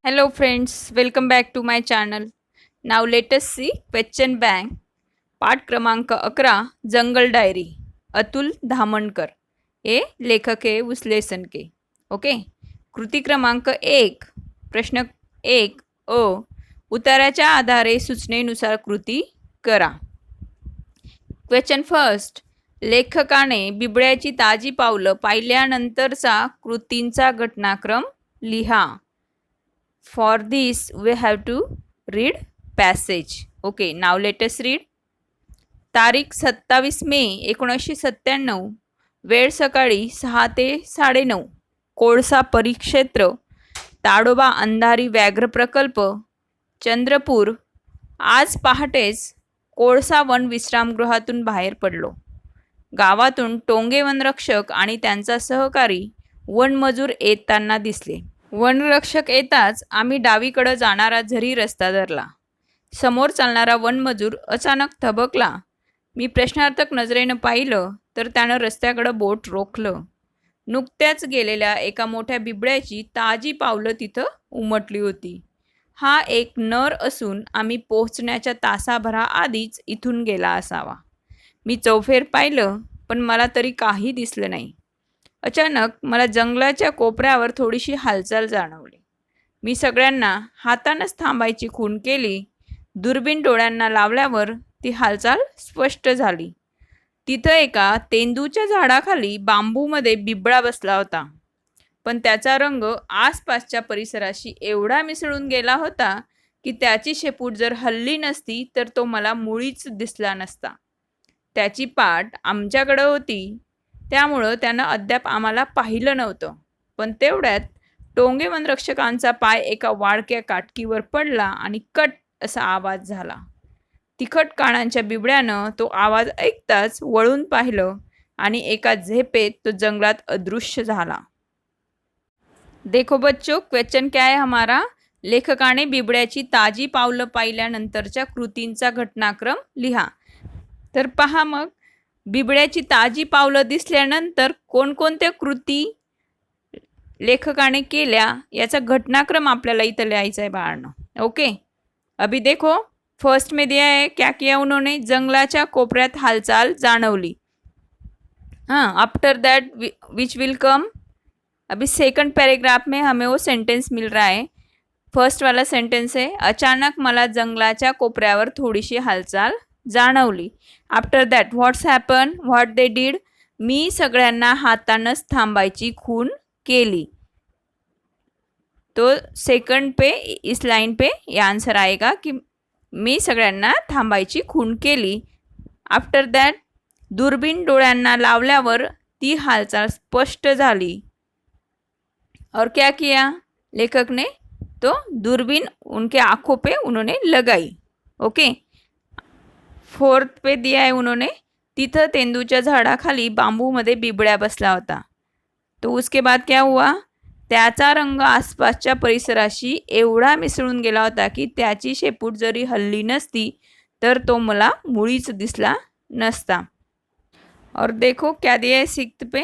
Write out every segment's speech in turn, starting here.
Hello friends, welcome back to my channel. Now let us see question bank. पाठ क्रमांक 11 जंगल diary, Atul Dhamankar. हे लेखक आहे विश्लेषण के. ओके. कृती क्रमांक 1, प्रश्न 1 अ, उताराच्या आधारे सूचनेनुसार कृती करा. क्वेश्चन फर्स्ट, लेखकाने बिबळ्याची ताजी पावलं पाहिल्यानंतरचा कृतींचा घटनाक्रम लिहा. For this we have to read passage. Okay, now let us read. तारीख 27 मे 1997, वेळ सकाळी 6 ते 9:30, कोळसा परिक्षेत्र, ताडोबा अंधारी व्याघ्र प्रकल्प, चंद्रपूर. आज पहाटेच कोळसा वन विश्रामगृहातून बाहेर पडलो. गावातून टोंगे वनरक्षक आणि त्यांचा सहकारी वनमजूर येताना दिसले. वनरक्षक येताच आम्ही डावीकडं जाणारा झरी रस्ता धरला. समोर चालणारा वनमजूर अचानक थबकला. मी प्रश्नार्थक नजरेनं पाहिलं तर त्यानं रस्त्याकडं बोट रोखलं. नुकत्याच गेलेल्या एका मोठ्या बिबळ्याची ताजी पावलं तिथं उमटली होती. हा एक नर असून आम्ही पोहोचण्याच्या तासाभराआधीच इथून गेला असावा. मी चौफेर पाहिलं पण मला तरी काही दिसलं नाही. अचानक मला जंगलाच्या कोपऱ्यावर थोडीशी हालचाल जाणवली. मी सगळ्यांना हातानंच थांबायची खूण केली. दुर्बीण डोळ्यांना लावल्यावर ती हालचाल स्पष्ट झाली. तिथं एका तेंदूच्या झाडाखाली बांबूमध्ये बिबळा बसला होता. पण त्याचा रंग आसपासच्या परिसराशी एवढा मिसळून गेला होता की त्याची शेपूट जर हलली नसती तर तो मला मुळीच दिसला नसता. त्याची पाठ आमच्याकडं होती त्यामुळं त्यानं अद्याप आम्हाला पाहिलं नव्हतं. पण तेवढ्यात टोंगे वनरक्षकांचा पाय एका वाळक्या काटकीवर पडला आणि कट असा आवाज झाला. तिखट कानांच्या बिबड्यानं तो आवाज ऐकताच वळून पाहिलं आणि एका झेपेत तो जंगलात अदृश्य झाला. देखो बच्चों, क्वेश्चन क्या है हमारा? लेखकाने बिबड्याची ताजी पावलं पाहिल्यानंतरच्या कृतींचा घटनाक्रम लिहा. तर पहा मग, बिबड्याची ताजी पावलं दिसल्यानंतर कोणकोणत्या कृती लेखकाने केल्या याचा घटनाक्रम आपल्याला इथं लिहायचा आहे बाळांनो. ओके, अभी देखो फर्स्ट में दिया है क्या किया उन्होंने. जंगलाच्या कोपऱ्यात हालचाल जाणवली. After that which will come. अभी सेकंड पैराग्राफ में हमें वो सेंटेंस मिल रहा है. फर्स्ट वाला सेंटेंस है, अचानक मला जंगलाच्या कोपऱ्यावर थोडीशी हालचाल जाणवली. After that what's happen, what they did. मी सगळ्यांना हातानंच थांबायची खूण केली. तो सेकंड पे इस लाइन पे ये आंसर आएगा कि मी सगळ्यांना थांबायची खूण केली. आफ्टर दॅट दुर्बीण डोळ्यांना लावल्यावर ती हालचाल स्पष्ट झाली. और क्या किया लेखक ने, तो दूरबीन उनके आँखों पे उन्होंने लगाई. ओके. फोर्थ पे दिया है उन्होंने, तिथं तेंदूच्या झाडाखाली बांबूमध्ये बिबड्या बसला होता. तो उसके बाद क्या हुआ, त्याचा रंग आसपासच्या परिसराशी एवढा मिसळून गेला होता की त्याची शेपूट जरी हलली नसती तर तो मला मुळीच दिसला नसता. और देखो क्या दिया है सिक्स्थ पे,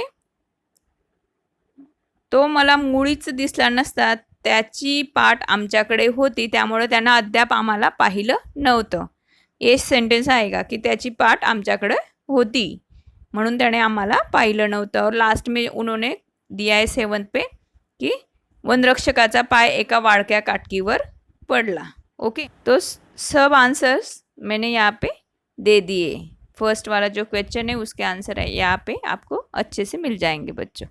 तो मला मुळीच दिसला नसता. त्याची पाठ आमच्याकडे होती त्यामुळे त्यानं अद्याप आम्हाला पाहिलं नव्हतं. ये सेंटेंस आएगा कि त्याची पाठ आमच्याकडे होती म्हणून त्याने आम्हाला पाहिलं नव्हतं. और लास्ट में उन्होंने दिया है सेवंथ पे कि वनरक्षकाचा पाय एका वाळक्या काटकीवर पडला. ओके, तो सब आंसर्स मैंने यहाँ पे दे दिए. फर्स्ट वाला जो क्वेश्चन है उसके आंसर है यहाँ पे आपको अच्छे से मिल जाएंगे बच्चों.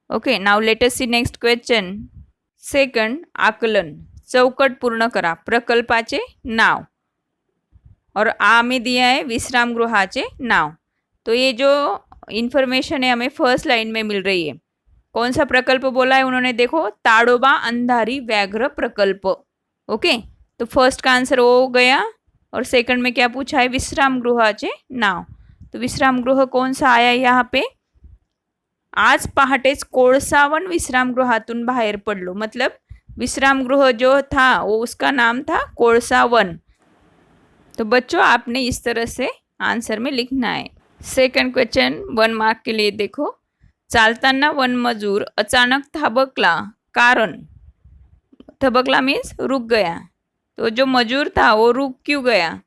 Okay, now let us see next question. Second, आकलन. चौकट पूर्ण करा. प्रकल्पाचे नाव. और आ में दिया है विश्रामगृहाचे नाव. तो ये जो इन्फॉर्मेशन है हमें फर्स्ट लाइन में मिल रही है. कौन सा प्रकल्प बोला है उन्होंने, देखो ताडोबा अंधारी व्याघ्र प्रकल्प. ओके, तो फर्स्ट का आंसर हो गया. और सेकंड में क्या पूछा है, विश्रामगृहाचे नाव. तो विश्रामगृह कौन सा आया यहाँ पे, आज पहाटेच कोळसावन विश्रामगृहातून बाहेर पडलो. मतलब विश्रामगृह जो था वो उसका नाम था कोळसावन. तो बच्चों आपने इस तरह से आंसर में लिखना है। सेकंड क्वेश्चन 1 मार्क के लिए देखो, चालताना वन मजूर अचानक थबकला, कारण थबकला मीन्स रुक गया, तो जो मजूर था वो रुक क्यों गया,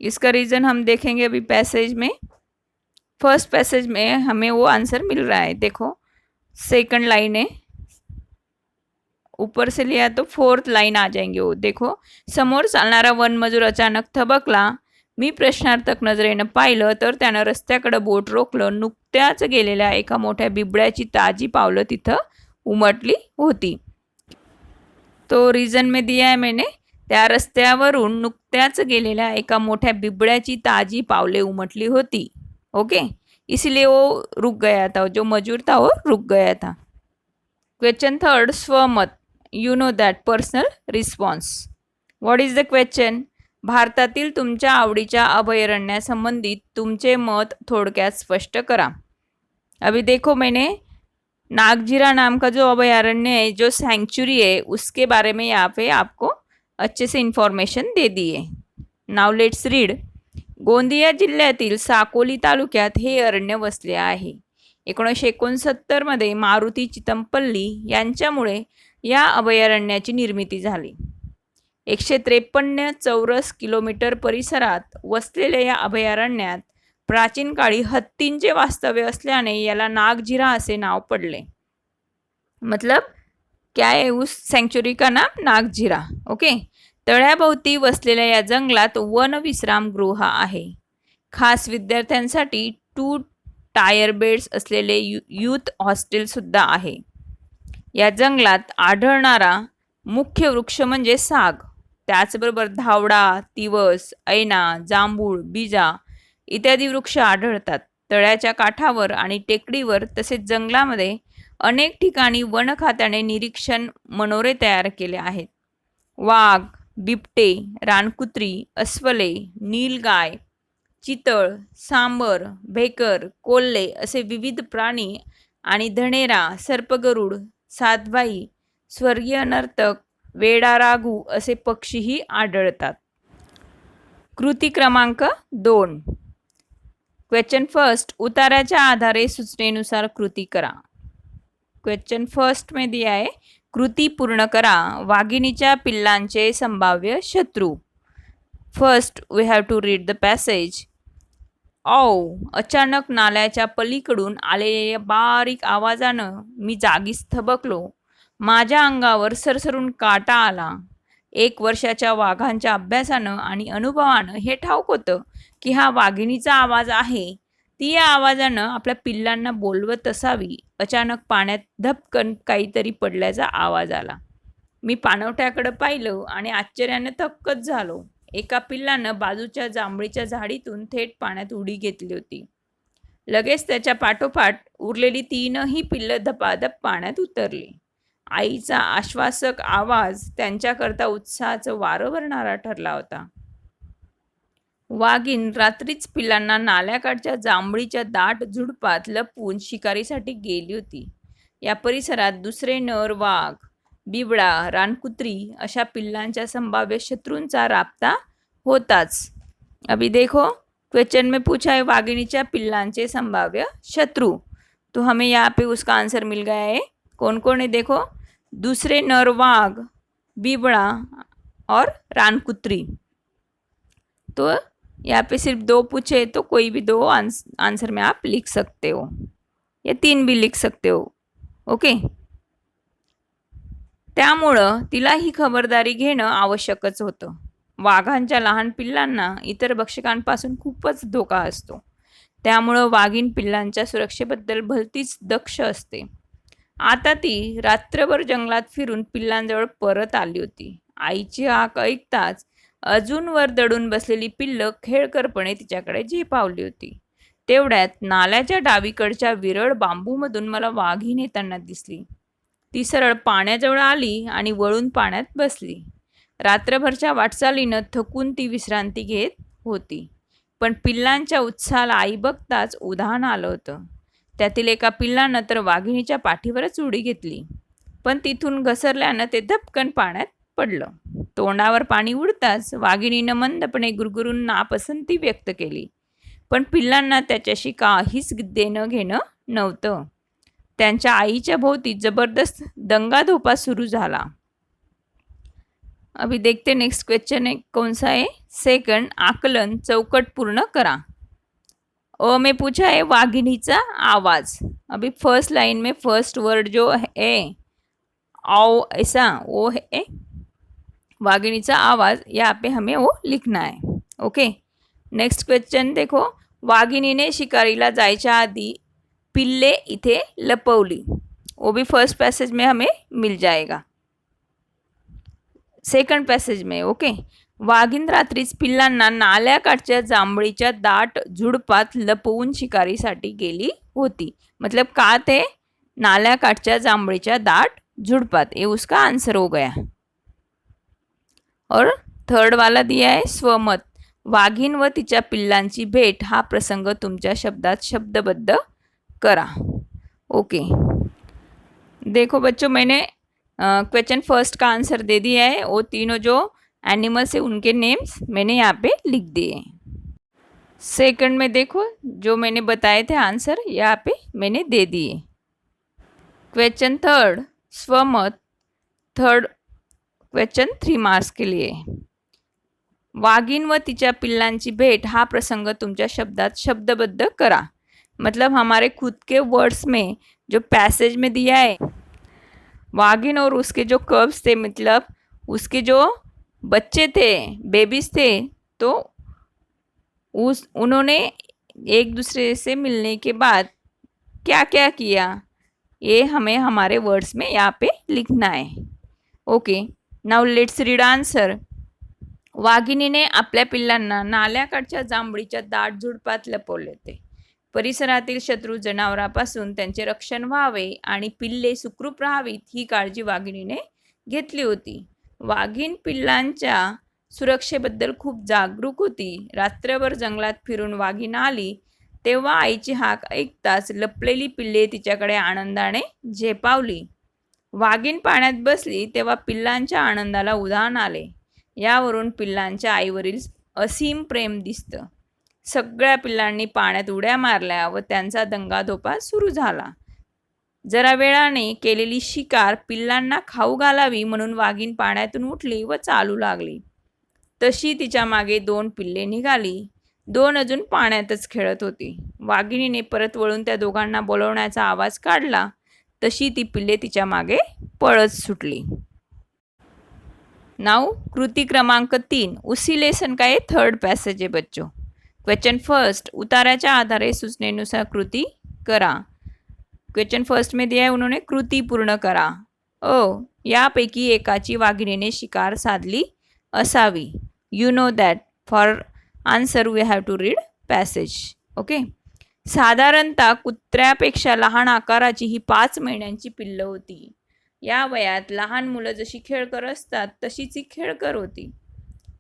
इसका रीज़न हम देखेंगे अभी पैसेज में। फर्स्ट पैसेज में हमें वो आंसर मिल रहा है। देखो सेकंड लाइन है, ऊपर से लिया तो फोर्थ लाइन आ जाएंगे वो। देखो, समोर चालणारा वनमजूर अचानक थबकला, मी प्रश्नार्थक नजरेनं पाहिलं तर त्यानं रस्त्याकडे बोट रोखलं, नुकत्याच गेलेल्या एका मोठ्या बिबड्याची ताजी पावलं तिथं उमटली होती। तो रीजन में दिया है मैंने, त्या रस्त्यावरून नुकत्याच गेलेल्या एका मोठ्या बिबड्याची ताजी पावले उमटली होती। ओके, इसलिए वो रुक गया था, जो मजूर था वो रुक गया था। क्वेश्चन थर्ड, स्वमत, you know that personal response. What is the question? भारतातील तुमच्या आवडीच्या अभयारण्यासंबंधित तुमचे मत थोडक्यात स्पष्ट करा। अभी देखो मैंने नागजीरा नाम का जो अभयारण्य है, जो सैंक्चुरी है, उसके बारे में यहाँ पे आपको अच्छे से इन्फॉर्मेशन दे दी है। Now let's read. गोंदिया जिल्ह्यातील साकोली तालुक्यात हे अरण्य वसले आहे। 1969 मध्ये मारुती चितमपल्ली यांच्यामुळे या अभयारण्याची निर्मिती झाली। 153 चौरस किलोमीटर परिसरात वसलेल्या या अभयारण्यात प्राचीन काळी हत्तींचे वास्तव्य असल्याने याला नागझिरा असे नाव पडले। मतलब क्या है उस सेंचुरी का नाम? नागझिरा। ओके, तळ्याभोवती वसलेल्या या जंगलात वन विश्रामगृह आहे। खास विद्यार्थ्यांसाठी 2 टायर बेड्स असलेले यूथ हॉस्टेल सुद्धा आहे। या जंगलात आढळणारा मुख्य वृक्ष म्हणजे साग, त्याचबरोबर धावडा, तिवस, ऐना, जांभूळ, बिजा इत्यादी वृक्ष आढळतात। तळ्याच्या काठावर आणि टेकडीवर तसेच जंगलामध्ये अनेक ठिकाणी वन खात्याने निरीक्षण मनोरे तयार केले आहेत। वाघ, बिबटे, रानकुत्री, अस्वले, नीलगाय, चितळ, सांबर, भेकर, कोल्हे असे विविध प्राणी आणि धनेरा, सर्पगरुड, सातभाई, स्वर्गीय नर्तक, वेडा राघू असे पक्षीही आढळतात। कृती क्रमांक 2। क्वेश्चन फर्स्ट, उताराच्या आधारे सूचनेनुसार कृती करा। क्वेश्चन फर्स्ट में दिया है, कृती पूर्ण करा, वाघिणीच्या पिल्लांचे संभाव्य शत्रू। First we have to read the passage. औ, अचानक नाल्याच्या पलीकडून आलेल्या बारीक आवाजानं मी जागीच थबकलो, माझ्या अंगावर सरसरून काटा आला। 1 वर्षाच्या वाघांच्या अभ्यासानं आणि अनुभवानं हे ठाऊक होतं की हा वाघिणीचा आवाज आहे। ती या आवाजानं आपल्या पिल्लांना बोलवत असावी। अचानक पाण्यात धपकन काहीतरी पडल्याचा आवाज आला। मी पाणवठ्याकडे पाहिलं आणि आश्चर्याने थक्कच झालो। एका पिल्लानं बाजूच्या जांभळीच्या झाडीतून थेट पाण्यात उडी घेतली होती। लगेच त्याच्या पाठोपाठ उरलेली 3ही पिल्लं धपाधप पाण्यात उतरली। आईचा आश्वासक आवाज त्यांच्याकरता उत्साहाचं वारं भरणारा ठरला होता। वाघीण रात्रीच पिल्लांना नाल्याकाठच्या जांभळीच्या दाट झुडपात लपवून शिकारीसाठी गेली होती। या परिसरात दुसरे नर वाघ, बिबडा, रानकुत्री अशा पिल्लांच्या संभाव्य शत्रूंचा राबता होताच। अभी देखो क्वेश्चन में पूछा है वाघिणीच्या पिल्लांचे संभाव्य शत्रु, तो हमें यहाँ पे उसका आंसर मिल गया है। कौन कौन है देखो, दूसरे नर वाघ, बिबड़ा और रानकुत्री। तो यहाँ पे सिर्फ 2 पूछे, तो कोई भी 2 आंसर में आप लिख सकते हो, या 3 भी लिख सकते हो। ओके, त्यामुळं तिला ही खबरदारी घेणं आवश्यकच होतं। वाघांच्या लहान पिल्लांना इतर भक्षकांपासून खूपच धोका असतो, त्यामुळं वाघीण पिल्लांच्या सुरक्षेबद्दल भलतीच दक्ष असते। आता ती रात्रभर जंगलात फिरून पिल्लांजवळ परत आली होती। आईची हाक ऐकताच अजून वर दडून बसलेली पिल्लं खेळकरपणे तिच्याकडे झेपावली होती। तेवढ्यात नाल्याच्या डावीकडच्या विरळ बांबूमधून मला वाघीण येताना दिसली। ती सरळ पाण्याजवळ आली आणि वळून पाण्यात बसली। रात्रभरच्या वाटचालीनं थकून ती विश्रांती घेत होती, पण पिल्लांच्या उत्साहाला आई बघताच उधाण आलं होतं। त्यातील एका पिल्लानं तर वाघिणीच्या पाठीवरच उडी घेतली, पण तिथून घसरल्यानं ते धपकन पाण्यात पडलं। तोंडावर पाणी उडताच वाघिणीनं मंदपणे गुरगुरून नापसंती व्यक्त केली. पण पिल्लांना त्याच्याशी काहीच देणं घेणं नव्हतं. त्यांच्या आईच्या भोवती जबरदस्त दंगाधोपा सुरू झाला. अभी देखते नेक्स्ट क्वेश्चन है कौन सा है. सेकंड, आकलन चौकट पूर्ण करा. में पूछा है वाघिणीचा आवाज. अभी फर्स्ट लाइन में फर्स्ट वर्ड जो है आओ ऐसा वो है वाघिणीचा आवाज. यहाँ पे हमें वो लिखना है. ओके. नेक्स्ट क्वेश्चन देखो. वाघिणीने शिकारीला जायच्या आधी पिल्ले इथे लपवली. वो भी फर्स्ट पैसेज में हमें मिल जाएगा. सेकंड पैसेज में. ओके. वाघीण रात्रीच पिल्लांना नाल्याकाठच्या जांभळीच्या दाट झुडपात लपवून शिकारीसाठी गेली होती. मतलब का ते नाल्याकाठच्या जांभळीच्या दाट झुडपात. ये उसका आंसर हो गया. और थर्ड वाला दिया है स्वमत. वाघीण व तिच्या पिल्लांची भेट हा प्रसंग तुमच्या शब्दात शब्दबद्ध करा. ओके. देखो बच्चों, मैंने क्वेश्चन फर्स्ट का आंसर दे दिया है. वो तीनों जो एनिमल्स है उनके नेम्स मैंने यहाँ पे लिख दिए. सेकंड में देखो जो मैंने बताए थे आंसर यहाँ पे मैंने दे दिए. क्वेश्चन थर्ड स्वमत. थर्ड क्वेश्चन 3 मार्क्स के लिए. वाघीण व तिच्या पिल्लांची भेट हा प्रसंग तुमच्या शब्दात शब्दबद्ध करा. मतलब हमारे खुद के वर्ड्स में जो पैसेज में दिया है वाघिन और उसके जो कब्स थे, मतलब उसके जो बच्चे थे, बेबीज थे, तो उन्होंने एक दूसरे से मिलने के बाद क्या क्या किया ये हमें हमारे वर्ड्स में यहाँ पे लिखना है. Okay. Now let's read answer. वाघिणीने आपल्या पिल्लांना नाल्याकाठच्या जांभळीच्या दाट झुडपात लपवले होते. परिसरातील शत्रू जनावरांपासून त्यांचे रक्षण व्हावे आणि पिल्ले सुखरूप राहावीत ही काळजी वाघिणीने घेतली होती. वाघीण पिल्लांच्या सुरक्षेबद्दल खूप जागरूक होती. रात्रभर जंगलात फिरून वाघीण आली तेव्हा आईची हाक ऐकताच लपलेली पिल्ले तिच्याकडे आनंदाने झेपावली. वाघीण पाण्यात बसली तेव्हा पिल्लांच्या आनंदाला उधाण आले. यावरून पिल्लांच्या आईवरील असीम प्रेम दिसतं. सगळ्या पिल्लांनी पाण्यात उड्या मारल्या व त्यांचा दंगाधोपा सुरू झाला. जरा वेळाने केलेली शिकार पिल्लांना खाऊ घालावी म्हणून वाघीण पाण्यातून उठली व चालू लागली. तशी तिच्या मागे 2 पिल्ले निघाली. 2 अजून पाण्यातच खेळत होती. वाघिणीने परत वळून त्या दोघांना बोलवण्याचा आवाज काढला. तशी ती पिल्ले तिच्या मागे पळत सुटली. नाउ कृती क्रमांक 3 उसी लेसन का ये थर्ड पैसेज है बच्चों. क्वेश्चन फर्स्ट, उतार्याच्या आधारे सूचनेनुसार कृती करा. क्वेश्चन फर्स्ट में दिया है उन्होंने कृती पूर्ण करा. यापैकी एकाची वाघिणीने शिकार साधली असावी. You know that. For answer we have to read passage. Okay. साधारणतः कुत्र्यापेक्षा लहान आकाराची ही 5 महिन्यांची पिल्लं होती. या वयात लहान मुलं जशी खेळकर असतात तशीच ही खेळकर होती.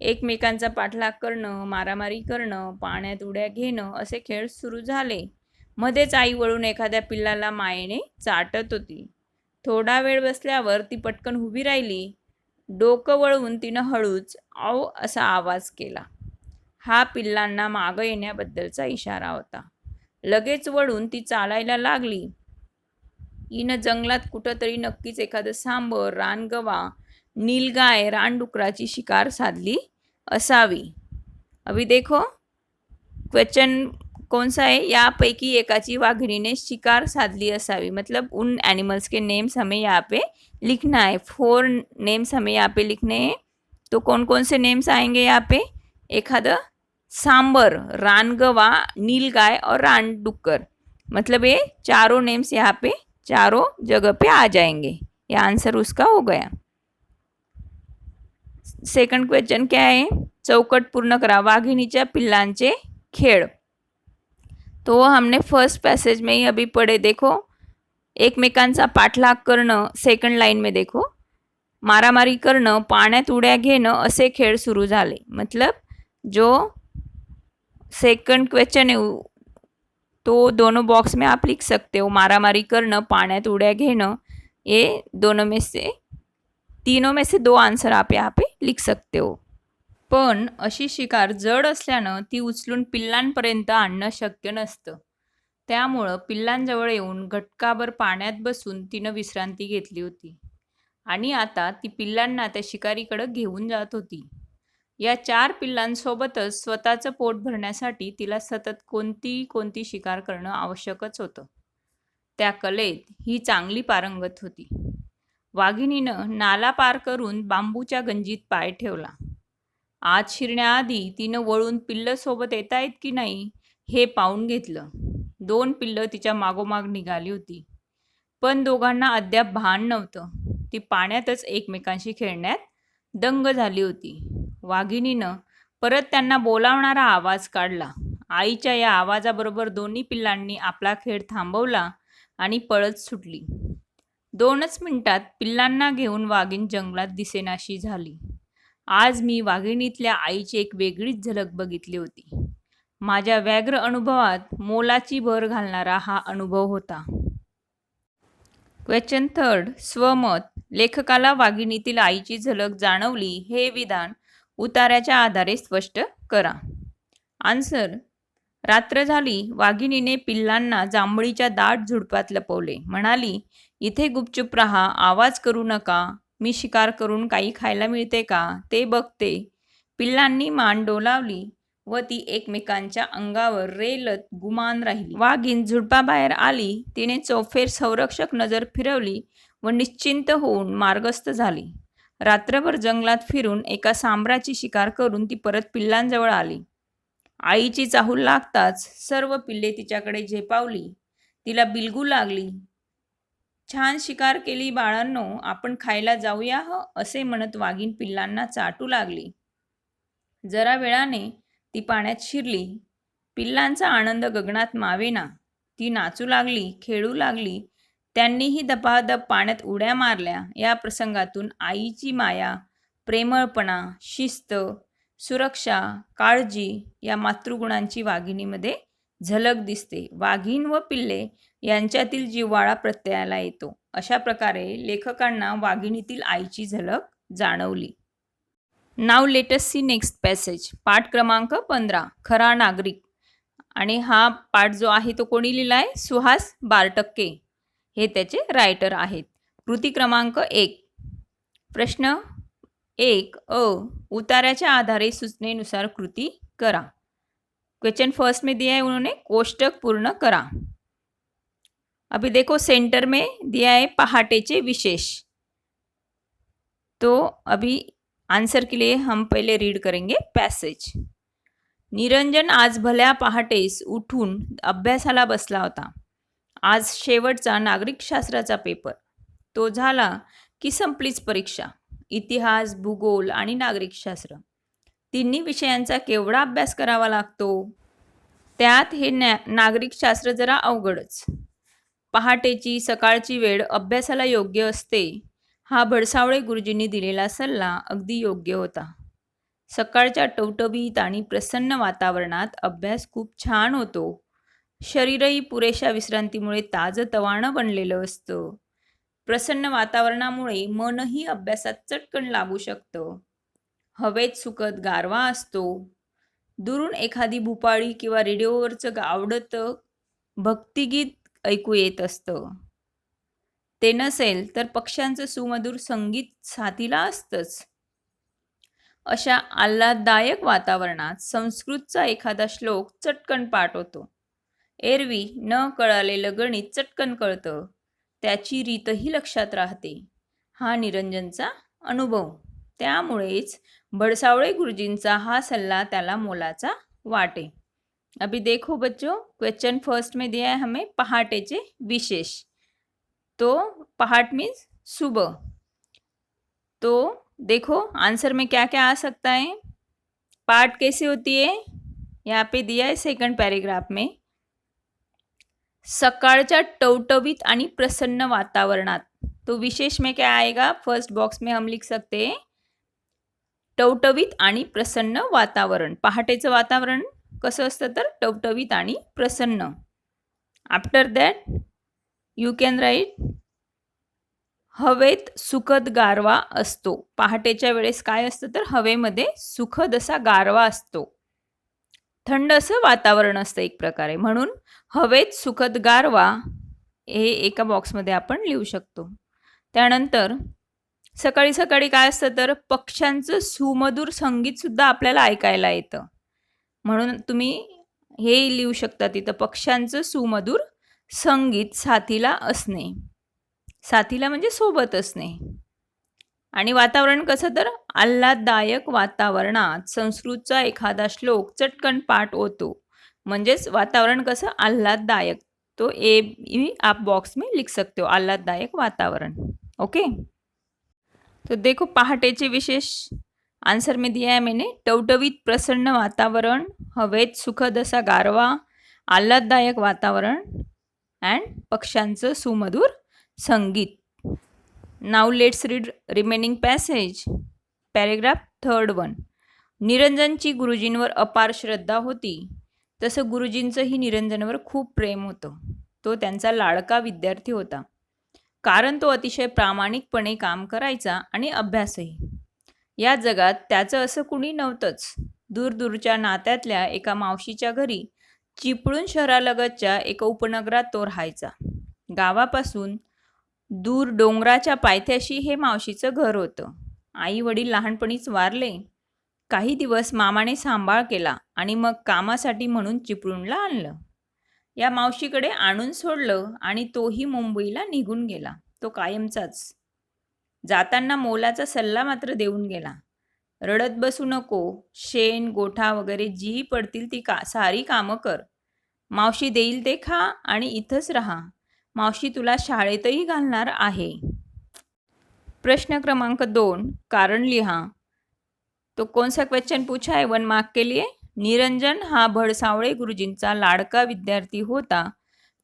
एकमेकांचा पाठलाग करणं, मारामारी करणं, पाण्यात उड्या घेणं असे खेळ सुरू झाले. मध्येच आई वळून एखाद्या पिल्लाला मायेने चाटत होती. थोडा वेळ बसल्यावर ती पटकन उभी राहिली. डोकं वळवून तिनं हळूच आव असा आवाज केला. हा पिल्लांना मागं येण्याबद्दलचा इशारा होता. लगेच वळून ती चालायला लागली. हिनं जंगलात कुठंतरी नक्कीच एखादं सांबर, रानगवा, नीलगाय, रानडुकराची शिकार साधली असावी. अभी देखो क्वेश्चन कौन सा है. यापैकी एकाची वाघिणीने शिकार साधली असावी. मतलब उन एनिमल्स के नेम्स हमें यहाँ पे लिखना है. 4 नेम्स हमें यहाँ पे लिखने हैं. तो कौन कौन से नेम्स आएंगे यहाँ पे. एखादं सांबर, रानगवा, नीलगाय और रानडुक्कर. मतलब ये चारों नेम्स यहाँ पे चारों जगह पे आ जाएंगे. ये आंसर उसका हो गया. सेकंड क्वेश्चन क्या है. चौकट पूर्ण करा. वाघिणीच्या पिल्लांचे खेळ. तो हमने फर्स्ट पैसेज में ही अभी पढ़े. देखो एकमेकांचा पाठलाग करणं. सेकंड लाइन में देखो मारामारी करणं, पाण्यात उड्या घेणं असे खेळ सुरू झाले. मतलब जो सेकंड क्वेश्चन है तो दोनों बॉक्स में आप लिख सकते हो. मारामारी करणं, पाण्यात उड्या घेणं, ये दोनों में से तीनों में से 2 आंसर आप यहाँ पे लिख सकते हो. पण अशी शिकार जड असल्यानं ती उचलून पिल्लांपर्यंत आणणं शक्य नसतं. त्यामुळं पिल्लांजवळ येऊन घटकाभर पाण्यात बसून तिनं विश्रांती घेतली होती आणि आता ती पिल्लांना त्या शिकारीकडं घेऊन जात होती. या 4 पिल्लांसोबतच स्वतःचं पोट भरण्यासाठी तिला सतत कोणती शिकार करणं आवश्यकच होतं. त्या कलेत ही चांगली पारंगत होती. वाघिणीनं नाला पार करून बांबूच्या गंजीत पाय ठेवला. आत शिरण्याआधी तिनं वळून पिल्लं सोबत येतायत की नाही हे पाहून घेतलं. 2 पिल्लं तिच्या मागोमाग निघाली होती. पण दोघांना अद्याप भान नव्हतं. ती पाण्यातच एकमेकांशी खेळण्यात दंग झाली होती. वाघिणीनं परत त्यांना बोलावणारा आवाज काढला. आईच्या या आवाजाबरोबर दोन्ही पिल्लांनी आपला खेळ थांबवला आणि पळत सुटली. 2च मिनिटात पिल्लांना घेऊन वाघीण जंगलात दिसेनाशी झाली. आज मी वाघिणीतल्या आईची एक वेगळीच झलक बघितली होती. माझ्या व्याघ्र अनुभवात मोलाची भर घालणारा हा अनुभव होता. क्वेश्चन 3. स्वमत. लेखकाला वाघिणीतील आईची झलक जाणवली हे विधान उतार्याच्या आधारे स्पष्ट करा. आन्सर. रात्र झाली. वाघिणीने पिल्लांना जांभळीच्या दाट झुडपात लपवले. म्हणाली, इथे गुपचूप राहा, आवाज करू नका. मी शिकार करून काही खायला मिळते का ते बघते. पिल्लांनी मान डोलावली व ती एकमेकांच्या अंगावर रेलत गुमान राहिली. वाघीण झुडपाबाहेर आली. तिने चौफेर संरक्षक नजर फिरवली व निश्चिंत होऊन मार्गस्थ झाली. रात्रभर जंगलात फिरून एका सांबराची शिकार करून ती परत पिल्लांजवळ आली. आईची चाहूल लागताच सर्व पिल्ले तिच्याकडे झेपावली. तिला बिलगू लागली. छान शिकार केली बाळांनो, आपण खायला जाऊया ह, असे म्हणत वाघीण पिल्लांना चाटू लागली. जरा वेळाने ती पाण्यात शिरली. पिल्लांचा आनंद गगनात मावेना. ती नाचू लागली, खेळू लागली. त्यांनीही दपादप पाण्यात उड्या मारल्या. या प्रसंगातून आईची माया, प्रेमळपणा, शिस्त, सुरक्षा, काळजी या मातृगुणांची वाघिणीमध्ये झलक दिसते. वाघीण व पिल्ले यांच्यातील जिव्हाळा प्रत्ययाला येतो. अशा प्रकारे लेखकांना वाघिणीतील आईची झलक जाणवली. Now let us see next passage. पाठ क्रमांक 15. खरा नागरिक. आणि हा पाठ जो आहे तो कोणी लिहिलाय? सुहास बारटक्के हे त्याचे रायटर आहेत. कृती क्रमांक 1. प्रश्न 1 अ. उतार्याच्या आधारे सूचनेनुसार कृती करा. क्वेश्चन फर्स्ट में दिया है उन्होंने कोष्टक पूर्ण करा. अभी देखो सेंटर में दिया है पहाटेचे विशेष. तो अभी आंसर के लिए हम पहले रीड करेंगे पैसेज. निरंजन आज भल्या पहाटेस उठून अभ्यासाला बसला होता. आज शेवटचा नागरिकशास्त्राचा पेपर. तो झाला की संपलीच परीक्षा. इतिहास, भूगोल आणि नागरिकशास्त्र तिन्ही विषयांचा केवढा अभ्यास करावा लागतो. त्यात हे नागरिकशास्त्र जरा अवघडच. पहाटेची सकाळची वेळ अभ्यासाला योग्य असते. हा भडसावळे गुरुजींनी दिलेला सल्ला अगदी योग्य होता. सकाळच्या टवटवीत आणि प्रसन्न वातावरणात अभ्यास खूप छान होतो. शरीरही पुरेशा विश्रांतीमुळे ताजतवाणं बनलेलं असतं. प्रसन्न वातावरणामुळे मनही अभ्यासात चटकन लागू शकतं. हवेत सुखद गारवा असतो. दुरून एखादी भूपाळी किंवा रेडिओवरचं आवडतं भक्तिगीत ऐकू येत असतं. ते नसेल तर पक्ष्यांचं सुमधुर संगीत साथीला असतंच. अशा आल्हाददायक वातावरणात संस्कृतचा एखादा श्लोक चटकन पाठ होतो. एरवी न कळालेलं गणित चटकन कळतं. त्याची रीतही लक्षात राहते. हा निरंजनचा अनुभव. त्यामुळेच भडसावळे गुरुजींचा हा सल्ला त्याला मोलाचा वाटे. अभी देखो बच्चों, क्वेश्चन फर्स्ट में दिया है हमें पहाटेचे विशेष. तो पहाट मीन्स सुबह. तो देखो आंसर में क्या क्या आ सकता है. पाठ कैसे होती है, यहाँ पे दिया है सेकंड पैराग्राफ में. सकाळच्या टवटवीत आणि प्रसन्न वातावरणात. तो विशेष में क्या आएगा, फर्स्ट बॉक्स में हम लिख सकते हैं टवटवीत आणि प्रसन्न वातावरण. पहाटेचं वातावरण कसं असतं तर टवटवीत आणि प्रसन्न. After that you can write हवेत सुखद गारवा असतो. पहाटेच्या वेळेस काय असतं तर हवेमध्ये सुखद असा गारवा असतो. थंड असं वातावरण असतं एक प्रकारे, म्हणून हवेत सुखद गारवा हे एका बॉक्समध्ये आपण लिहू शकतो. त्यानंतर सकाळी सकाळी काय असतं तर पक्ष्यांचं सुमधुर संगीतसुद्धा आपल्याला ऐकायला येतं, म्हणून तुम्ही हे लिहू शकता तिथं, पक्ष्यांचं सुमधुर संगीत साथीला असणे. साथीला म्हणजे सोबत असणे. आणि वातावरण कसं तर आल्हाददायक वातावरणात संस्कृतचा एखादा श्लोक चटकन पाठ होतो. म्हणजेच वातावरण कसं आल्हाददायक, तो ए भी आप बॉक्स में लिख सकते हो, आल्हाददायक वातावरण. ओके, तो देखो पहाटेचे विशेष आंसर में दिया है मैंने. टवटवीत प्रसन्न वातावरण, हवेत सुखद असा गारवा, आल्हाददायक वातावरण अँड पक्ष्यांचं सुमधुर संगीत. नाव let's read remaining passage. Paragraph 3 निरंजनची गुरुजींवर अपार श्रद्धा होती. तसं गुरुजींचंही निरंजनवर खूप प्रेम होतं. तो त्यांचा लाडका विद्यार्थी होता, कारण तो अतिशय प्रामाणिकपणे काम करायचा आणि अभ्यासही. या जगात त्याचं असं कुणी नव्हतंच. दूरदूरच्या नात्यातल्या एका मावशीच्या घरी चिपळूण शहरालगतच्या एका उपनगरात तो राहायचा. गावापासून दूर डोंगराच्या पायथ्याशी हे मावशीचं घर होतं. आई वडील लहानपणीच वारले. काही दिवस मामाने सांभाळ केला आणि मग कामासाठी म्हणून चिपळूणला आणलं. या मावशीकडे आणून सोडलं आणि तोही मुंबईला निघून गेला, तो कायमचाच. जाताना मोलाचा सल्ला मात्र देऊन गेला. रडत बसू नको, शेण गोठा वगैरे जी पडतील ती सारी कामं कर. मावशी देईल ते खा आणि इथंच राहा. मावशी तुला शाळेतही घालणार आहे. प्रश्न क्रमांक 2 कारण लिहा. तो कौन सा क्वेश्चन पूछा है 1 मार्क के लिए. निरंजन हा भडसावळे गुरुजींचा लाडका विद्यार्थी होता,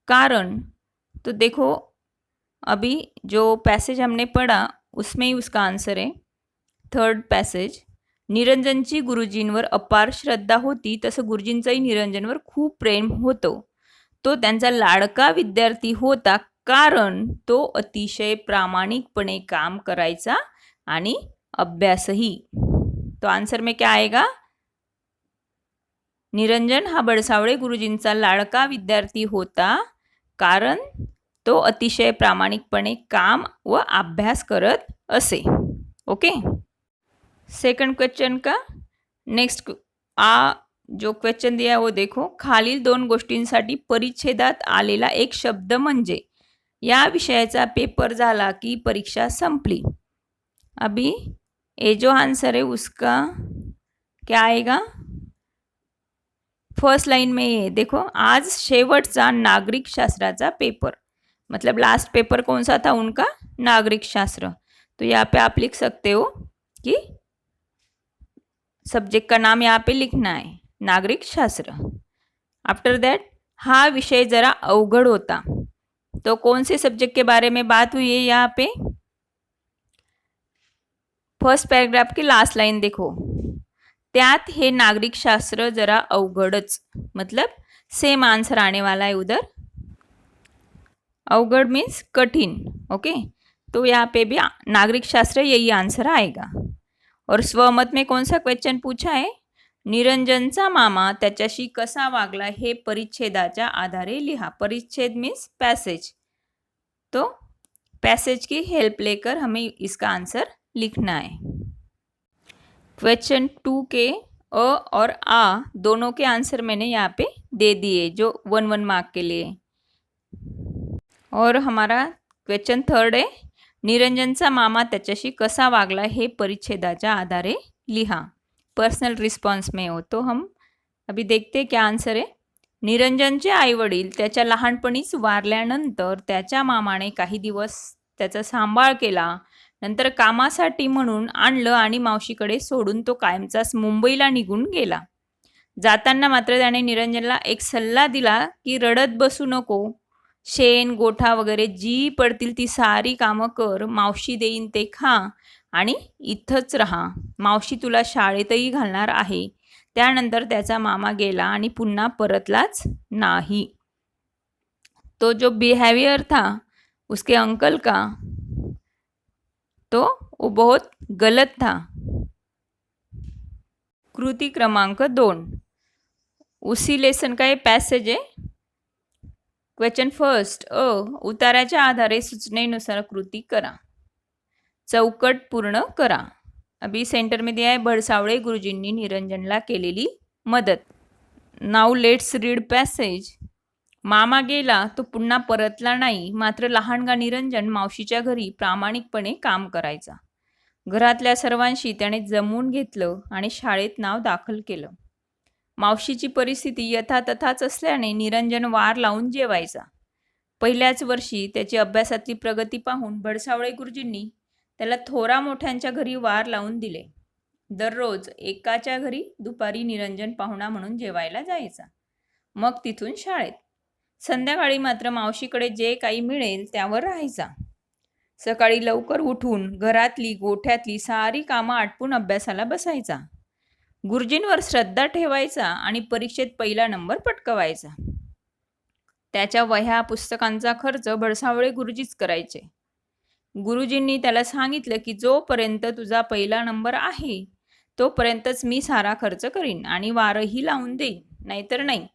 कारण तो देखो अभी जो पैसेज हमने पढ़ा उसमें ही उसका आंसर है. 3rd पैसेज, निरंजनची गुरुजींवर अपार श्रद्धा होती, तसं गुरुजींचंही निरंजनवर खूप प्रेम होतं. तो त्यांचा लाडका विद्यार्थी होता, कारण तो अतिशय प्रामाणिकपणे काम करायचा आणि अभ्यासही. तो आंसर में क्या आएगा. निरंजन हा बडसावळे गुरुजींचा लाडका विद्यार्थी होता, कारण तो अतिशय प्रामाणिकपणे काम व अभ्यास करत असे. ओके, सेकंड क्वेश्चन का नेक्स्ट जो क्वेश्चन दिया है वो देखो. खालील 2 गोष्टींसाठी परिच्छेदात आलेला एक शब्द म्हणजे. या विषयाचा पेपर झाला की परीक्षा संपली. अभी ये जो आंसर है उसका क्या आएगा. फर्स्ट लाइन में ये देखो, आज शेवटचा नागरिक शास्त्राचा पेपर, मतलब लास्ट पेपर कौन सा था उनका, नागरिक शास्त्र. तो यहाँ पे आप लिख सकते हो कि सब्जेक्ट का नाम यहाँ पे लिखना है, नागरिक शास्त्र. आफ्टर दैट हा विषय जरा अवघड होता. तो कौन से सब्जेक्ट के बारे में बात हुई है यहाँ पे. फर्स्ट पैराग्राफ की लास्ट लाइन देखो, त्यात हे नागरिक शास्त्र जरा अवघडच, मतलब सेम आंसर आने वाला है उधर. अवघड मीन्स कठिन. ओके, तो यहाँ पे भी नागरिक शास्त्र यही आंसर आएगा. और स्वमत में कौन सा क्वेश्चन पूछा है. निरंजनचा मामा त्याच्याशी कसा वागला हे परिच्छेदाच्या आधारे लिहा. परिच्छेद मीन्स पैसेज. तो पैसेज की हेल्प लेकर हमें इसका आंसर लिखना है. क्वेश्चन 2 के अ और आ दोनों के आंसर मैंने यहाँ पे दे दिए, जो 1 मार्क के लिए. और हमारा क्वेश्चन 3 है, निरंजनचा मामा त्याच्याशी कसा वागला हे परिच्छेदाच्या आधारे लिहा. पर्सनल रिस्पॉन्स में हो. तो हम अभी देखते हैं क्या आंसर है. निरंजनचे आईवडील त्याच्या लहानपणीच वारल्यानंतर त्याच्या मामाने काही दिवस त्याचा सांभाळ केला. नंतर कामासाठी म्हणून आणलं आणि मावशीकडे सोडून तो कायमचाच मुंबईला निघून गेला. जाताना मात्र त्याने निरंजनला एक सल्ला दिला की रडत बसू नको, शेण गोठा वगैरे जी पडतील ती सारी कामं कर. मावशी देईन ते खा आणि इथंच राहा. मावशी तुला शाळेतही घालणार आहे. त्यानंतर त्याचा मामा गेला आणि पुन्हा परतलाच नाही. तो जो बिहेवियर था उसके अंकल का, तो वो बहुत गलत था। कृती क्रमांक 2, उसी लेसन का ये पैसेज है। क्वेश्चन फर्स्ट, उताराच्या आधारे सूचनेनुसार कृती करा, चौकट पूर्ण करा। अभी सेंटर में दिया है भडसावळे गुरुजींनी निरंजनला केलेली मदत। Now let's read passage. मामा गेला तो पुन्हा परतला नाही, मात्र लहानगा निरंजन मावशीच्या घरी प्रामाणिकपणे काम करायचा। घरातल्या सर्वांशी त्याने जमवून घेतलं आणि शाळेत नाव दाखल केलं। मावशीची परिस्थिती यथातथाच असल्याने निरंजन वार लावून जेवायचा। पहिल्याच वर्षी त्याची अभ्यासातली प्रगती पाहून भडसावळे गुरुजींनी त्याला थोरा मोठ्यांच्या घरी वार लावून दिले। दररोज एकाच्या घरी दुपारी निरंजन पाहुणा म्हणून जेवायला जायचा, मग तिथून शाळेत। संध्याकाळी मात्र मावशीकडे जे काही मिळेल त्यावर राहायचा। सकाळी लवकर उठून घरातली गोठ्यातली सारी कामं आटपून अभ्यासाला बसायचा। गुरुजींवर श्रद्धा ठेवायचा आणि परीक्षेत पहिला नंबर पटकवायचा। त्याच्या वह्या पुस्तकांचा खर्च भडसावळे गुरुजीच करायचे। गुरुजींनी त्याला सांगितलं की जोपर्यंत तुझा पहिला नंबर आहे तोपर्यंतच मी सारा खर्च करीन आणि वारही लावून देईन, नाहीतर नाही।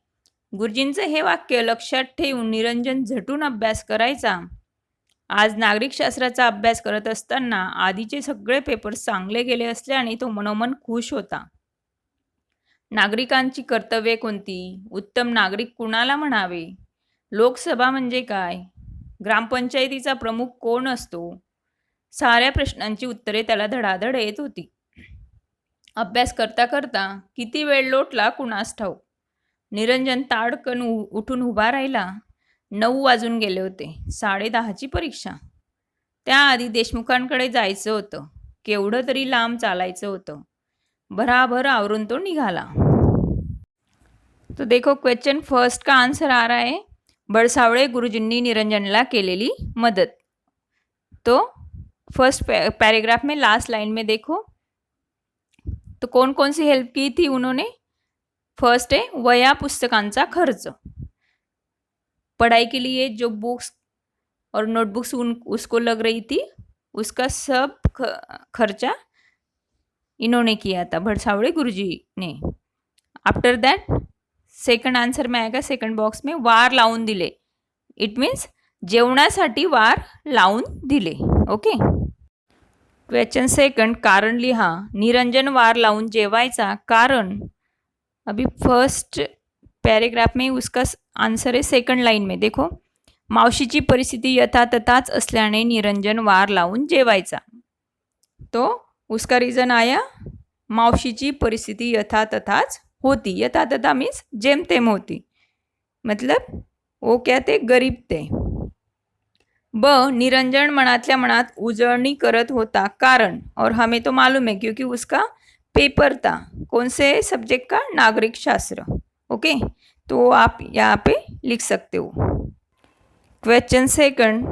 गुरुजींचं हे वाक्य लक्षात ठेवून निरंजन झटून अभ्यास करायचा। आज नागरिकशास्त्राचा अभ्यास करत असताना आधीचे सगळे पेपर्स चांगले गेले असल्याने तो मनोमन खुश होता। नागरिकांची कर्तव्ये कोणती, उत्तम नागरिक कुणाला म्हणावे, लोकसभा म्हणजे काय, ग्रामपंचायतीचा प्रमुख कोण असतो, साऱ्या प्रश्नांची उत्तरे त्याला धडाधड येत होती। अभ्यास करता करता किती वेळ लोटला कुणास ठाऊक। निरंजन ताडकन उठून उभा राहिला। 9 वाजून गेले होते। 10:30ची परीक्षा। त्याआधी देशमुखांकडे जायचं होतं। केवढं तरी लांब चालायचं होतं। भराभर आवरून तो निघाला। तो देखो क्वेश्चन फर्स्ट का आंसर आ रहा है, भडसावळे गुरुजींनी निरंजनला केलेली मदत। तो फर्स्ट पैराग्राफ में लास्ट लाइन में देखो तो कौन कौन सी हेल्प की थी उन्होंने। फर्स्ट है वया पुस्तकांचा खर्च, पढ़ाई के लिए जो बुक्स और नोटबुक्स उसको लग रही थी उसका सब खर्चा इन्होंने किया था, भडसावळे गुरुजी ने। आफ्टर दैट सेकंड आंसर में आएगा, सेकंड बॉक्स में वार लावून दिले, इट मीन्स जेवणासाठी वार लावून दिले। ओके। क्वेश्चन सेकंड, कारण लिहा। निरंजन वार लावून जेवायचा कारण, अभी फर्स्ट पैराग्राफ में उसका आंसर है सेकंड लाइन में देखो, मावशीची परिस्थिती यथातथाच असल्याने निरंजन वार लावून जेवायचा। तो उसका रीज़न आया, मावशीची परिस्थिती यथातथाच होती। यथातथा मीन्स जेम तेम होती, मतलब वो क्या थे, गरीब थे। ब, निरंजन मनातल्या मनात उजळणी करत होता कारण, और हमें तो मालूम है क्योंकि उसका पेपर था, कौन से सब्जेक्ट का, नागरिक शास्त्र। ओके, तो आप यहाँ पे लिख सकते हो। क्वेश्चन सेकंड,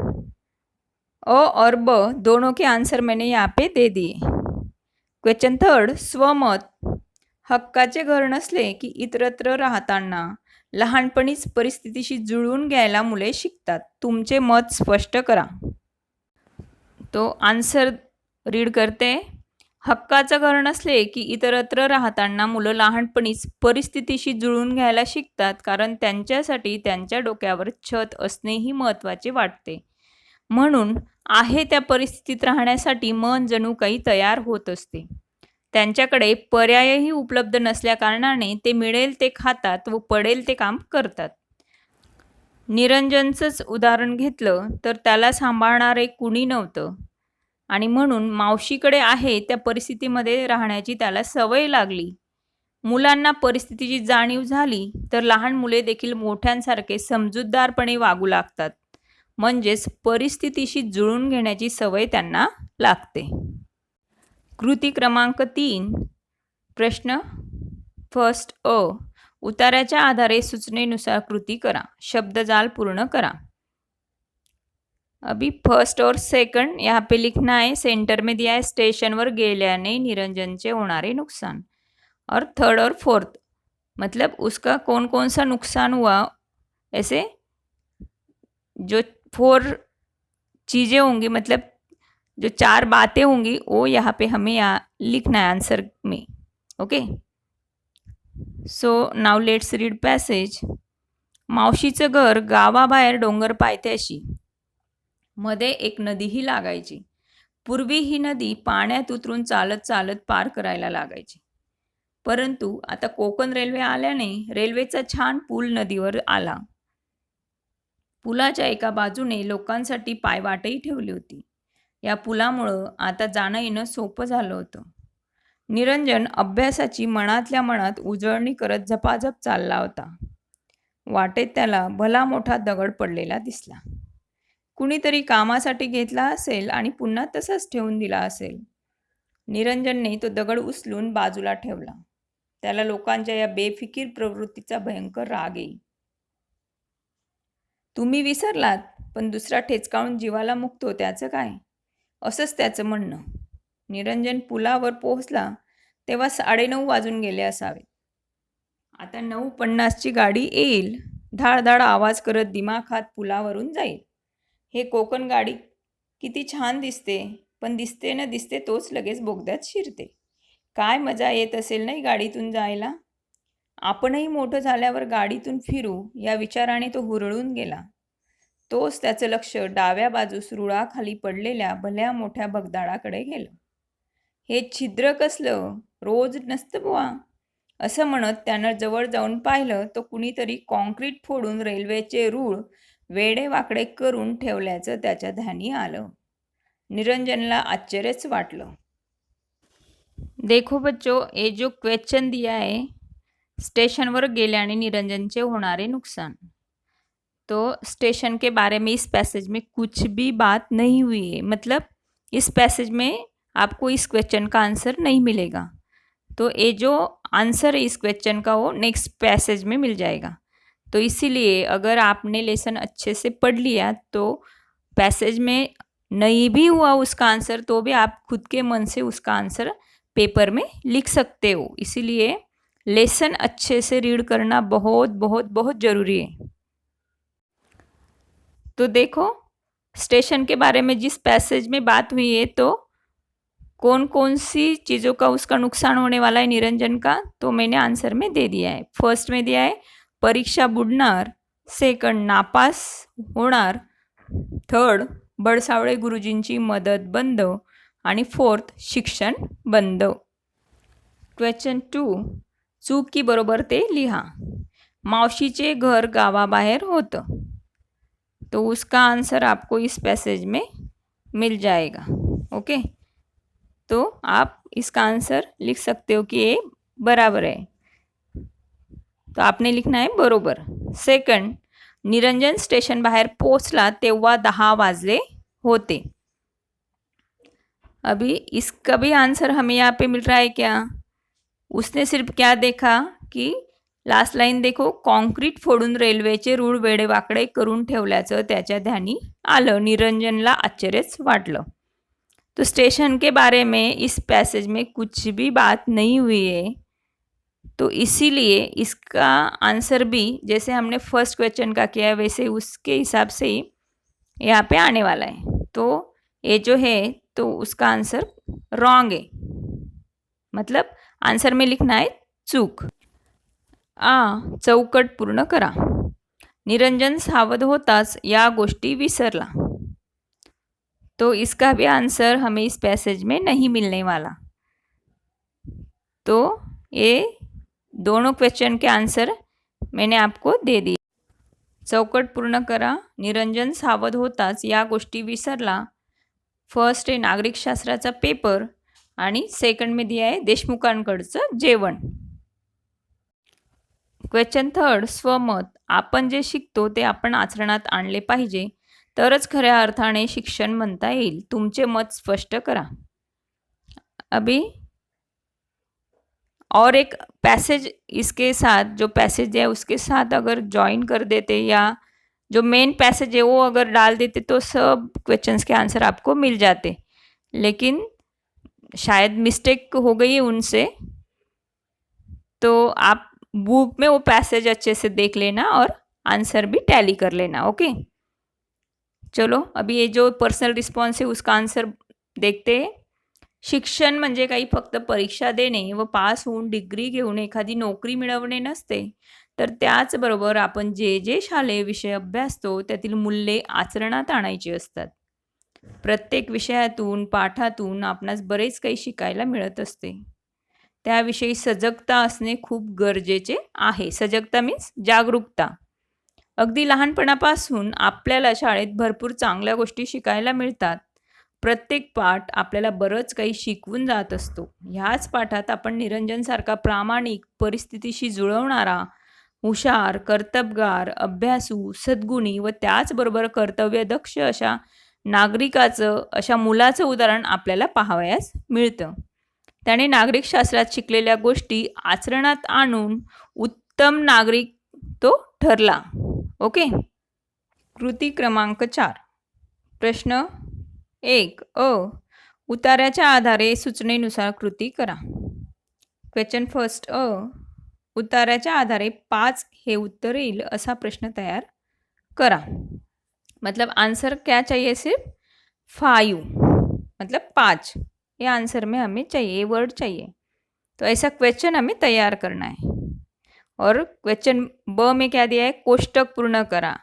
अ और ब दोनों के आंसर मैंने यहाँ पे दे दिए। क्वेश्चन थर्ड, स्वमत। हक्काचे घर नसले की इतरत्र राहताना लहानपणीच परिस्थितीशी जुळवून घ्यायला मुले शिकतात, तुमचे मत स्पष्ट करा। तो आंसर रीड करते, हक्काचं घर नसले की इतरत्र राहताना मुलं लहानपणीच परिस्थितीशी जुळवून घ्यायला शिकतात, कारण त्यांच्यासाठी त्यांच्या डोक्यावर छत असणेही महत्त्वाचे वाटते। म्हणून आहे त्या परिस्थितीत राहण्यासाठी मन जणू काही तयार होत असते। त्यांच्याकडे पर्यायही उपलब्ध नसल्याकारणाने ते मिळेल ते खातात व पडेल ते काम करतात। निरंजनचंच उदाहरण घेतलं तर त्याला सांभाळणारे कुणी नव्हतं आणि म्हणून मावशीकडे आहे त्या परिस्थितीमध्ये राहण्याची त्याला सवय लागली। मुलांना परिस्थितीची जाणीव झाली तर लहान मुले देखील मोठ्यांसारखे समजूतदारपणे वागू लागतात, म्हणजेच परिस्थितीशी जुळून घेण्याची सवय त्यांना लागते। कृती क्रमांक 3, प्रश्न फर्स्ट अ, उतार्याच्या आधारे सूचनेनुसार कृती करा, शब्दजाल पूर्ण करा। अभी फर्स्ट और सेकंड यहाँ पे लिखना है। सेंटर में दिया है स्टेशनवर गेल्याने निरंजनचे होणारे नुकसान, और थर्ड और फोर्थ मतलब उसका कौन कौन सा नुकसान हुआ, ऐसे जो 4 चीज़ें होंगी, मतलब जो 4 बातें होंगी वो यहाँ पे हमें लिखना है आंसर में. Okay. So now let's read passage. मावशीचं घर गावाबाहेर डोंगर पायथ्याशी. मध्ये एक नदीही लागायची. पूर्वी ही नदी पाण्यात उतरून चालत चालत पार करायला लागायची. परंतु आता कोकण रेल्वे आल्याने रेल्वेचा छान पूल नदीवर आला. पुलाच्या एका बाजूने लोकांसाठी पायवाटही ठेवली होती. या पुलामुळं आता जाणं येणं सोपं झालं होतं. निरंजन अभ्यासाची मनातल्या मनात उजळणी करत झपाझप चालला होता. वाटेत त्याला भला मोठा दगड पडलेला दिसला. कुणीतरी कामासाठी घेतला असेल आणि पुन्हा तसाच ठेवून दिला असेल. निरंजनने तो दगड उचलून बाजूला ठेवला. त्याला लोकांच्या या बेफिकीर प्रवृत्तीचा भयंकर राग येई. तुम्ही विसरलात, पण दुसरा ठेचकावून जीवाला मुकतो त्याचं काय, असंच त्याचं म्हणणं. निरंजन पुलावर पोहोचला तेव्हा 9:30 वाजून गेले असावे. आता 9:50ची गाडी येईल. धाडधाड आवाज करत दिमाखात पुलावरून जाईल. हे कोकण गाडी किती छान दिसते, पण दिसते न दिसते तोच लगेच बोगद्यात शिरते. काय मजा येत असेल नाही गाडीतून जायला. आपणही मोठं झाल्यावर गाडीतून फिरू या विचाराने तो हुरळून गेला. तोच त्याचं लक्ष डाव्या बाजूस रुळाखाली पडलेल्या भल्या मोठ्या भगदाडाकडे गेलं. हे छिद्र कसलं, रोज नसतं बुवा, असं म्हणत त्यानं जवळ जाऊन पाहिलं तर कुणीतरी कॉन्क्रीट फोडून रेल्वेचे रूळ वेडेवाकडे करून ठेवल्याचं त्याच्या ध्यानी आलं. निरंजनला आश्चर्यच वाटलं. देखो बच्चों, ये जो क्वेश्चन दिया है, स्टेशनवर गेल्याने निरंजनचे होणारे नुकसान. तो स्टेशन के बारे में इस पैसेज में कुछ भी बात नहीं हुई है. मतलब इस पैसेज में आपको इस क्वेश्चन का आंसर नहीं मिलेगा. तो ये जो आंसर है इस क्वेश्चन का वो नेक्स्ट पैसेज में मिल जाएगा. तो इसीलिए अगर आपने लेसन अच्छे से पढ़ लिया तो पैसेज में नहीं भी हुआ उसका आंसर तो भी आप खुद के मन से उसका आंसर पेपर में लिख सकते हो. इसीलिए लेसन अच्छे से रीड करना बहुत बहुत बहुत ज़रूरी है. तो देखो, स्टेशन के बारे में जिस पैसेज में बात हुई है तो कौन कौन सी चीज़ों का उसका नुकसान होने वाला है निरंजन का, तो मैंने आंसर में दे दिया है. फर्स्ट में दिया है परीक्षा बुडणार, सेकंड नापास होणार, थर्ड बडसावळे गुरुजींची मदत बंद आणि फोर्थ शिक्षण बंद. क्वेश्चन 2, चूक की बरोबर ते लिहा. मावशीचे घर गावाबाहेर होतं, तो उसका आंसर आपको इस पैसेज में मिल जाएगा. ओके. तो आप इसका आंसर लिख सकते हो कि ये बराबर है. तो आपने लिखना है बरोबर. सेकंड, निरंजन स्टेशन बाहर पोहोचला तेव्हा 10 वाजले होते. अभी इसका भी आंसर हमें यहाँ पे मिल रहा है क्या. उसने सिर्फ क्या देखा कि लास्ट लाईन देखो, कॉन्क्रीट फोडून रेल्वेचे रूळ वेडेवाकडे करून ठेवल्याचं त्याच्या ध्यानी आलं. निरंजनला आश्चर्यच वाटलं. तो स्टेशन के बारे में इस पैसेज में कुछ भी बात नहीं हुई है, तो इसीलिए इसका आंसर भी जैसे हमने फर्स्ट क्वेश्चन का किया है वैसे उसके हिसाब से ही यहाँ पे आने वाला है. तो ये जो है तो उसका आंसर रॉन्ग है. मतलब आंसर में लिखना है चूक. चौकट पूर्ण करा. निरंजन सावध होताच या गोष्टी विसरला. तो इसका भी आंसर हमें इस पैसेज में नहीं मिलने वाला. तो ये दोनों क्वेश्चन के आंसर मैंने आपको दे दिए. चौकट पूर्ण करा. निरंजन सावध होताच या गोष्टी विसरला. फर्स्ट आहे नागरिकशास्त्राचा पेपर आणि सेकंड दिया आहे देशमुखांकडचं जेवण. क्वेश्चन 3, स्वमत. आपण जे शिकतो ते आपण आचरणात आणले पाहिजे, तरच खऱ्या अर्थाने शिक्षण म्हणता येईल. तुमचे मत स्पष्ट करा. अभी और एक पैसेज इसके साथ, जो पैसेज है उसके साथ अगर ज्वाइन कर देते या जो मेन पैसेज है वो अगर डाल देते तो सब क्वेश्चंस के आंसर आपको मिल जाते. लेकिन शायद मिस्टेक हो गई है उनसे, तो आप बुक में वो पैसेज अच्छे से देख लेना और आंसर भी टैली कर लेना. ओके. चलो, अभी ये जो पर्सनल रिस्पॉन्स है उसका आंसर देखते हैं. शिक्षण म्हणजे काही फक्त परीक्षा देणे व पास होऊन डिग्री घेऊन एखादी नोकरी मिळवणे नसते, तर त्याचबरोबर आपण जे जे शालेय विषय अभ्यासतो त्यातील मूल्ये आचरणात आणायची असतात. प्रत्येक विषयातून पाठातून आपणास बरेच काही शिकायला मिळत असते. त्याविषयी सजगता असणे खूप गरजेचे आहे. सजगता मीन्स जागरूकता. अगदी लहानपणापासून आपल्याला शाळेत भरपूर चांगल्या गोष्टी शिकायला मिळतात. प्रत्येक पाठ आपल्याला बरंच काही शिकवून जात असतो. ह्याच पाठात आपण निरंजनसारखा प्रामाणिक, परिस्थितीशी जुळवणारा, हुशार, कर्तबगार, अभ्यासू, सद्गुणी व त्याचबरोबर कर्तव्यदक्ष अशा मुलाचं उदाहरण आपल्याला पाहावयास मिळतं. त्याने नागरिकशास्त्रात शिकलेल्या गोष्टी आचरणात आणून उत्तम नागरिक तो ठरला. ओके. कृती क्रमांक 4. प्रश्न 1 उताऱ्याच्या आधारे सूचनेनुसार कृती करा. क्वेश्चन फर्स्ट उताऱ्याच्या आधारे 5 हे उत्तर येईल असा प्रश्न तयार करा. मतलब आंसर क्या चाहिए? सिर्फ 5, मतलब 5. ये आंसर में हमें चाहिए, ये वर्ड चाहिए. तो ऐसा क्वेश्चन हमें तैयार करना है. और क्वेश्चन ब में क्या दिया है? कोष्टक पूर्ण करा.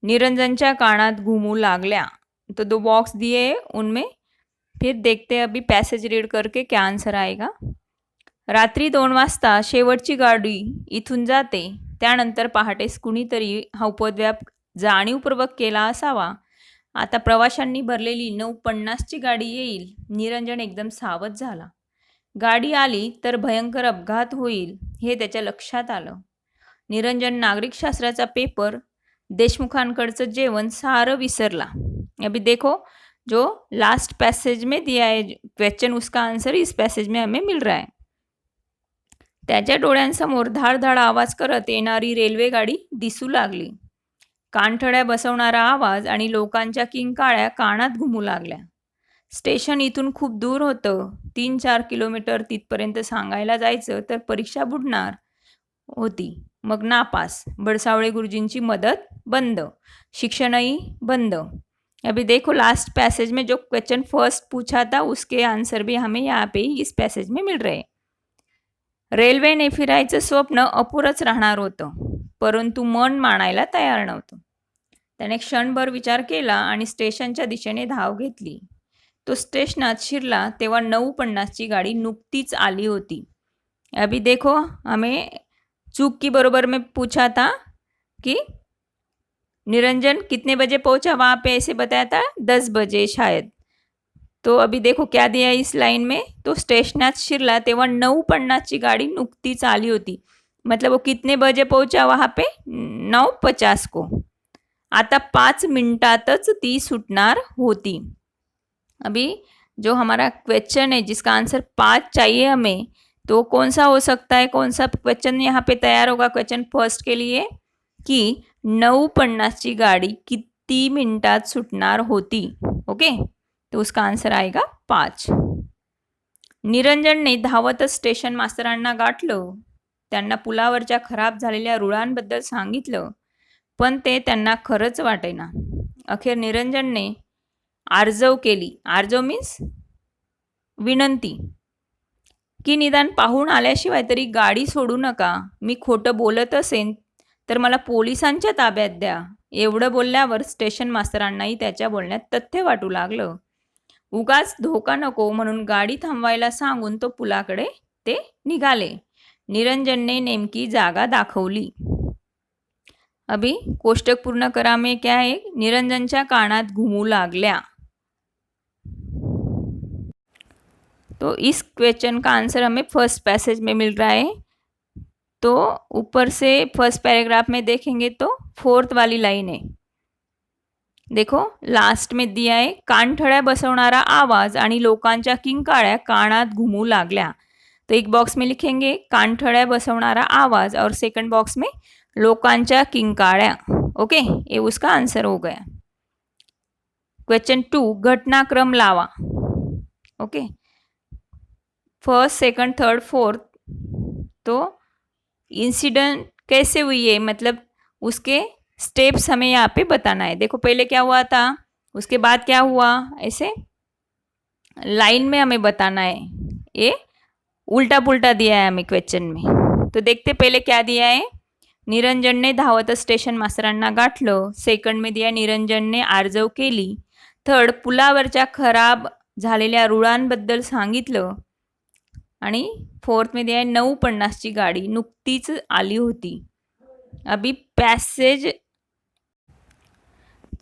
निरंजनच्या कानात घुमू लागल्या. तो 2 बॉक्स दिए हैं, उनमें फिर देखते हैं अभी पैसेज रीड करके क्या आंसर आएगा. रात्री 2 वाजता शेवटची गाडी इथून जाते. त्यानंतर पहाटेस कुणीतरी हा उपद्व्याप जाणीवपूर्वक केला असावा. आता प्रवाशांनी भरलेली 9:50ची गाडी येईल. निरंजन एकदम सावध झाला. गाडी आली तर भयंकर अपघात होईल हे त्याच्या लक्षात आलं. निरंजन नागरिकशास्त्राचा पेपर, देशमुखांकडचं जेवण सारं विसरला. अभी देखो जो लास्ट पैसेज में दिया है क्वेश्चन, उसका आंसर इस पैसेज में हमें मिल रहा है. त्याच्या डोळ्यांसमोर धाडधाड आवाज करत येणारी रेल्वे गाडी दिसू लागली. कानठळ्या बसवणारा आवाज आणि लोकांच्या किंकाळ्या कानात घुमू लागल्या. स्टेशन इथून खूप दूर होतं. 3-4 किलोमीटर तिथपर्यंत सांगायला जायचं तर परीक्षा बुडणार होती. मग नापास. बडसावळे गुरुजींची मदत बंद. शिक्षणही बंद. अभी देखो लास्ट पैसेज में जो क्वेश्चन फर्स्ट पूछा था उसके आंसर भी हमें यहाँ पे इस पैसेज में मिल रहे. रेल्वेने फिरायचं स्वप्न अपुरंच राहणार होतं, परंतु मन मानायला तयार नव्हतं. त्याने क्षणभर विचार केला आणि स्टेशनच्या दिशेने धाव घेतली. तो स्टेशनात शिरला तेव्हा 9:50ची गाडी नुकतीच आली होती. अभी देखो हमें चूक की बरोबर में पूछा था कि निरंजन कितने बजे पहुंचा, वहाँ पे ऐसे बताया था 10 बजे शायद. तो अभी देखो क्या दिया इस लाइन में. तो स्टेशनात शिरला तेव्हा 9:50ची गाडी नुकतीच आली होती. मतलब वो कितने बजे पहुंचा वहाँ पे? 9:50 को. आता 5 मिनटातच ती सुटणार होती. अभी जो हमारा क्वेश्चन है जिसका आंसर 5 चाहिए हमें, तो कौन सा हो सकता है? कौन सा क्वेश्चन यहाँ पे तैयार होगा क्वेश्चन फर्स्ट के लिए कि 9:50ची गाडी किती मिनिटात सुटणार होती. ओके. तो उसका आंसर आएगा 5. निरंजनने धावतच स्टेशन मास्तरांना गाठलं. त्यांना पुलावरच्या खराब झालेल्या रुळांबद्दल सांगितलं, पण ते त्यांना खरंच वाटेना. अखेर निरंजनने आर्जव केली. आर्जव मीन्स विनंती, की निदान पाहून आल्याशिवाय तरी गाडी सोडू नका. मी खोटं बोलत असेन तर मला पोलिसांच्या ताब्यात द्या. एवढं बोलल्यावर स्टेशन मास्तरांनाही त्याच्या बोलण्यात तथ्य वाटू लागलं. उगाच धोका नको म्हणून गाडी थांबवायला सांगून तो पुलाकडे ते निघाले. निरंजनने नेमकी जागा दाखवली. अभी कोष्टक पूर्ण करा में क्या है? निरंजनच्या कानात घुमू लागल्या. तो इस क्वेश्चन का आंसर हमें फर्स्ट पैसेज में मिल रहा है. तो ऊपर से फर्स्ट पैराग्राफ में देखेंगे तो 4th वाली लाइन है. देखो लास्ट में दिया है कानठळ्या बसवणारा आवाज आणि लोकांच्या किंकाळ्या कानात घुमू लागल्या. तो एक बॉक्स में लिखेंगे कानठळ्या बसवणारा आवाज और सेकंड बॉक्स में लोकांच्या किंकाळ्या. ओके, ये उसका आंसर हो गया. क्वेश्चन 2 घटनाक्रम लावा. Okay, first, second, third, fourth. तो इंसिडेंट कैसे हुई है, मतलब उसके स्टेप्स हमें यहाँ पे बताना है. देखो पहले क्या हुआ था, उसके बाद क्या हुआ, ऐसे लाइन में हमें बताना है, ये उल्टा पुल्टा दिया है हमें क्वेश्चन में। तो देखते पहले क्या दिया है। निरंजनने धावत स्टेशन मास्तरांना गाठलं। सेकंड में दिया निरंजनने आर्जव केली. थर्ड पुलावरच्या खराब झालेल्या रुळांबद्दल सांगितलं. आणि फोर्थ में दिया है 9:50ची गाडी नुकतीच आली होती. अभी पैसेज,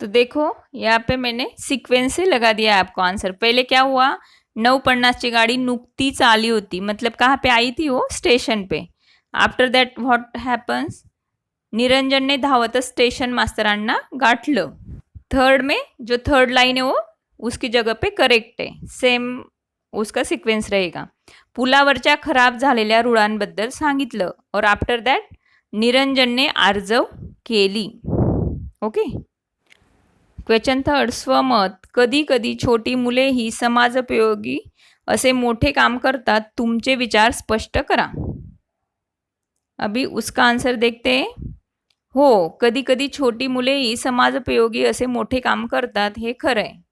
तो देखो यहाँ पे मैंने सीक्वेंस से लगा दिया है आपको आंसर। पहले क्या हुआ, 9:50ची गाडी नुकतीच आली होती, मतलब कहाँ पे आई थी वो, स्टेशन पे। आफ्टर दैट व्हाट हैपन्स, निरंजनने धावत स्टेशन मास्तरांना गाठलं। थर्ड में जो थर्ड लाइन है वो उसकी जगह पे करेक्ट है, सेम उसका सिक्वेन्स रहेगा। पुलावरच्या खराब झालेल्या रुळांबद्दल सांगितलं और आफ्टर दॅट निरंजनने आर्जव केली। ओके। क्वेश्चन थर्ड, स्वमत, कधी कधी छोटी मुले ही समाजोपयोगी असे मोठे काम करतात, तुमचे विचार स्पष्ट करा। अभी उसका आंसर देखते हैं। हो, कधी कधी छोटी मुलेही समाजोपयोगी असे मोठे काम करतात, हे खरं आहे।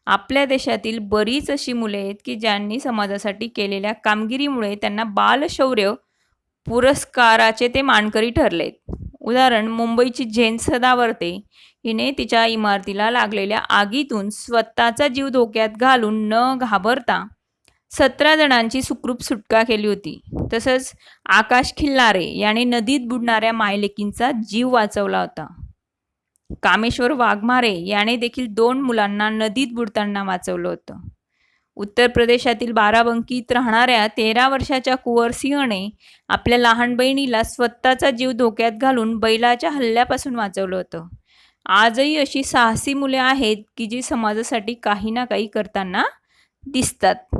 आपल्या देशातील बरीच अशी मुले आहेत की ज्यांनी समाजासाठी केलेल्या कामगिरीमुळे त्यांना बालशौर्य पुरस्काराचे ते मानकरी ठरलेत। उदाहरण, मुंबईची झेन सदावर्ते हिने तिच्या इमारतीला लागलेल्या आगीतून स्वतःचा जीव धोक्यात घालून न घाबरता 17 जणांची सुखरूप सुटका केली होती। तसंच आकाश खिल्लारे याने नदीत बुडणाऱ्या मायलेकींचा जीव वाचवला होता। कामेश्वर वाघमारे याने देखील 2 मुलांना नदीत बुडताना वाचवलं होतं। उत्तर प्रदेशातील बाराबंकीत राहणाऱ्या 13 वर्षाच्या कुंवर सिंहने आपल्या लहान बहिणीला स्वतःचा जीव धोक्यात घालून बैलाच्या हल्ल्यापासून वाचवलं होतं। आजही अशी साहसी मुले आहेत की जी समाजासाठी काही ना काही करताना दिसतात।